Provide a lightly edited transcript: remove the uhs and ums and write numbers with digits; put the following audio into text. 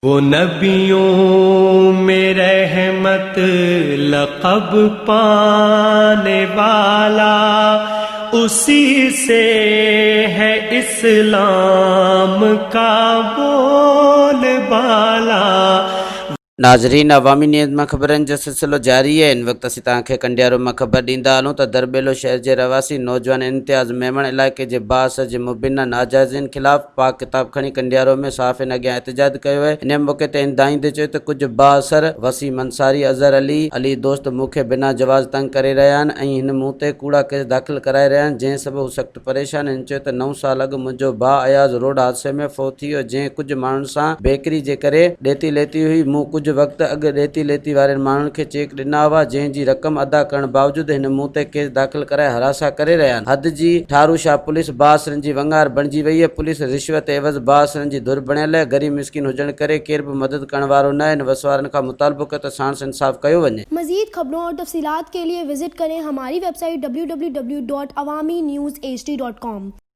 वो नबियों में रहमत लक़ब पाने वाला, उसी से है इस्लाम का बोलबाला। नाज़रीन, अवामी न्यूज़ में ख़बरनि जो सिलसिलो जारी है। इन वक्त असीं तव्हांखे कंडियारो में ख़बर ॾींदा हलूं त दरबेलो शहर के रवासी नौजवान इम्तियाज़ मेमण इलाइक़े के बासर के मुबिना नाजाइज़िन ख़िलाफ़ पाक किताब खणी कंडियारो में सहाफ़िन अॻियां एहतजाज कयो है। इन मौके ते इंदाईंदे चयो त कुछ बासर वसीम अंसारी, अज़हर अली दोस्त मूंखे बिना जवाज़ तंग करे रहिया आहिनि ऐं हिन मूं ते कूड़ा केस दाख़िल कराए रहिया आहिनि, जंहिं सबबु सख़्त परेशान आहिनि। चयो त 9 साल अॻु मुंहिंजो भाउ अयाज़ रोड हादसे में फ़ौत थी वियो, जंहिं कुछ माण्हुनि सां बेकरी जे करे ॾेती लेती हुई। मूं कुछ वक्त अॻु ॾेती लेती वारे माण्हुनि खे चेक ॾिना हुआ, जंहिंजी रक़म अदा करण बावजूदि हिन मूं ते केस दाख़िल कराए हरासा करे रहिया आहिनि। हद जी ठारूशाह पुलिस बासरनि जी वंगार बणिजी वई है। पुलिस रिश्वत एवज़ बासरनि जी धुर बणियल है। गरीब मिस्किन हुजण करे केर बि मदद करण वारो न है। वसवारनि खां मुतालबो कयो त साण इंसाफ़ कयो वञे। मज़ीद खबरों और तफसीलात के लिए विजिट करें हमारी वेबसाइट www.awamiNewsHD.com।